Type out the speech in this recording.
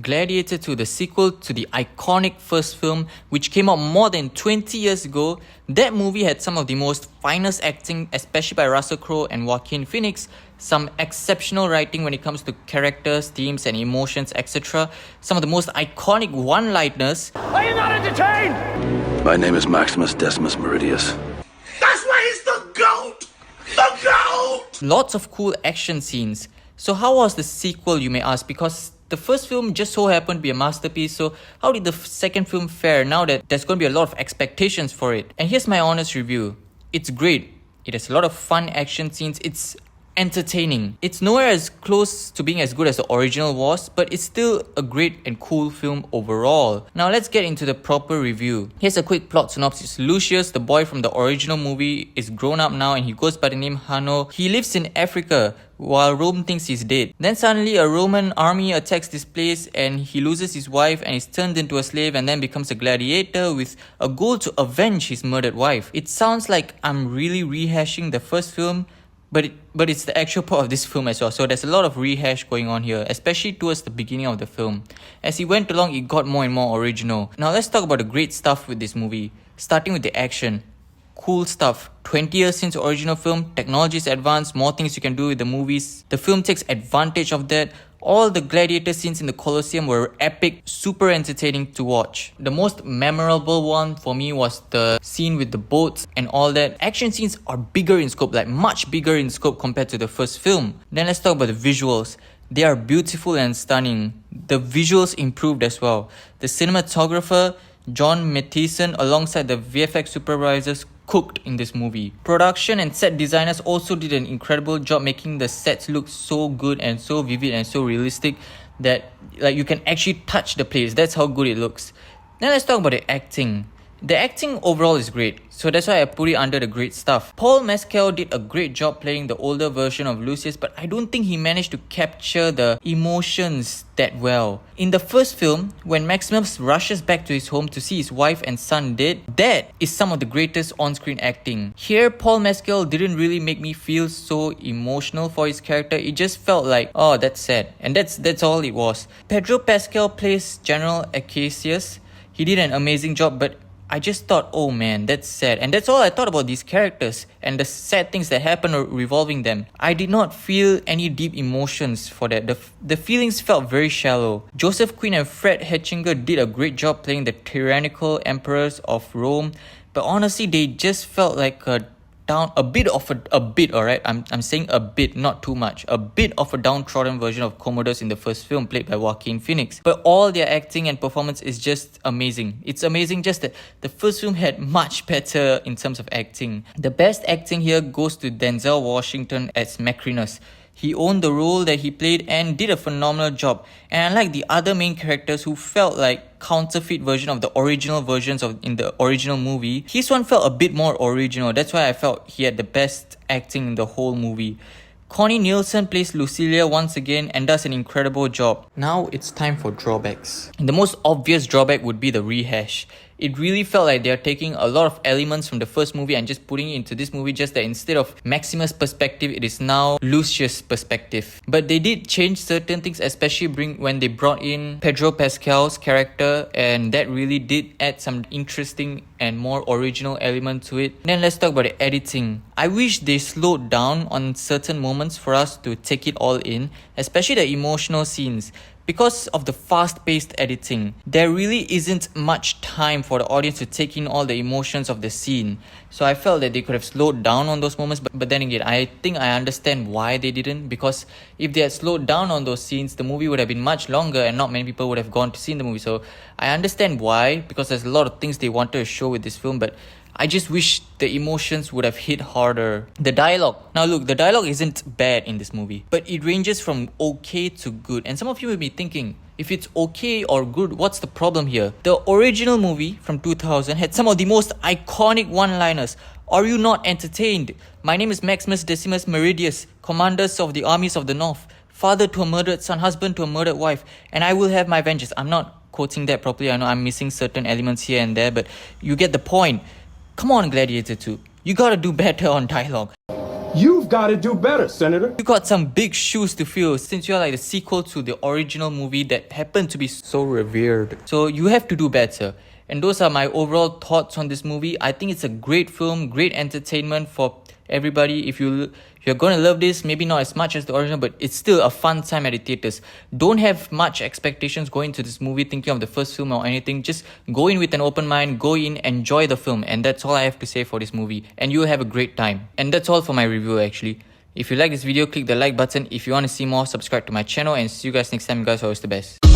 Gladiator II, the sequel to the iconic first film, which came out more than 20 years ago. That movie had some of the most finest acting, especially by Russell Crowe and Joaquin Phoenix, some exceptional writing when it comes to characters, themes and emotions, etc. Some of the most iconic one-liners. Are you not entertained? My name is Maximus Decimus Meridius. That's why he's the GOAT! The GOAT! Lots of cool action scenes. So how was the sequel, you may ask? Because the first film just so happened to be a masterpiece, so how did the second film fare now that there's going to be a lot of expectations for it? And here's my honest review. It's great. It has a lot of fun action scenes. It's entertaining. It's nowhere as close to being as good as the original was, but it's still a great and cool film overall. Now let's get into the proper review. Here's a quick plot synopsis. Lucius, the boy from the original movie, is grown up now and he goes by the name Hanno. He lives in Africa while Rome thinks he's dead. Then suddenly a Roman army attacks this place and he loses his wife and is turned into a slave and then becomes a gladiator with a goal to avenge his murdered wife. It sounds like I'm really rehashing the first film, but it's the actual part of this film as well. So there's a lot of rehash going on here, especially towards the beginning of the film. As he went along, it got more and more original. Now let's talk about the great stuff with this movie. Starting with the action. Cool stuff. 20 years since the original film, technology is advanced, more things you can do with the movies. The film takes advantage of that. All the gladiator scenes in the Colosseum were epic, super entertaining to watch. The most memorable one for me was the scene with the boats and all that. Action scenes are bigger in scope, like much bigger in scope compared to the first film. Then let's talk about the visuals. They are beautiful and stunning. The visuals improved as well. The cinematographer, John Mathieson, alongside the VFX supervisors, cooked in this movie. Production and set designers also did an incredible job making the sets look so good and so vivid and so realistic that like you can actually touch the place. That's how good it looks. Now let's talk about the acting. The acting overall is great, so that's why I put it under the great stuff. Paul Mescal did a great job playing the older version of Lucius, but I don't think he managed to capture the emotions that well. In the first film, when Maximus rushes back to his home to see his wife and son dead, that is some of the greatest on-screen acting. Here, Paul Mescal didn't really make me feel so emotional for his character. It just felt like, oh, that's sad. And that's all it was. Pedro Pascal plays General Acacius. He did an amazing job, but I just thought, oh man, that's sad. And that's all I thought about these characters and the sad things that happen revolving them. I did not feel any deep emotions for that. The feelings felt very shallow. Joseph Quinn and Fred Hetchinger did a great job playing the tyrannical emperors of Rome, but honestly, they just felt like a bit, alright? I'm saying a bit, not too much. A bit of a downtrodden version of Commodus in the first film, played by Joaquin Phoenix. But all their acting and performance is just amazing. It's amazing just that the first film had much better in terms of acting. The best acting here goes to Denzel Washington as Macrinus. He owned the role that he played and did a phenomenal job. And unlike the other main characters who felt like counterfeit version of the original versions in the original movie, his one felt a bit more original. That's why I felt he had the best acting in the whole movie. Connie Nielsen plays Lucilia once again and does an incredible job. Now it's time for drawbacks. The most obvious drawback would be the rehash. It really felt like they're taking a lot of elements from the first movie and just putting it into this movie, just that instead of Maximus' perspective, it is now Lucius' perspective. But they did change certain things, especially when they brought in Pedro Pascal's character, and that really did add some interesting and more original element to it. Then let's talk about the editing. I wish they slowed down on certain moments for us to take it all in, especially the emotional scenes. Because of the fast-paced editing, there really isn't much time for the audience to take in all the emotions of the scene. So I felt that they could have slowed down on those moments, but then again, I think I understand why they didn't, because if they had slowed down on those scenes, the movie would have been much longer and not many people would have gone to see the movie. So I understand why, because there's a lot of things they wanted to show with this film, but I just wish the emotions would have hit harder. The dialogue. Now look, the dialogue isn't bad in this movie, but it ranges from okay to good. And some of you will be thinking, if it's okay or good, what's the problem here? The original movie from 2000 had some of the most iconic one-liners. Are you not entertained? My name is Maximus Decimus Meridius, commanders of the armies of the north, father to a murdered son, husband to a murdered wife, and I will have my vengeance. I'm not quoting that properly. I know I'm missing certain elements here and there, but you get the point. Come on, Gladiator II. You gotta do better on dialogue. You've You've got to do better, Senator. You got some big shoes to fill since you're like the sequel to the original movie that happened to be so revered. So you have to do better. And those are my overall thoughts on this movie. I think it's a great film, great entertainment for everybody. If you're gonna love this, maybe not as much as the original, but it's still a fun time at the theaters. Don't have much expectations going to this movie thinking of the first film or anything. Just go in with an open mind, go in, enjoy the film, and that's all I have to say for this movie. And you'll have a great time. And that's all for my review actually. If you like this video, click the like button. If you want to see more, subscribe to my channel, and see you guys next time. You guys are always the best.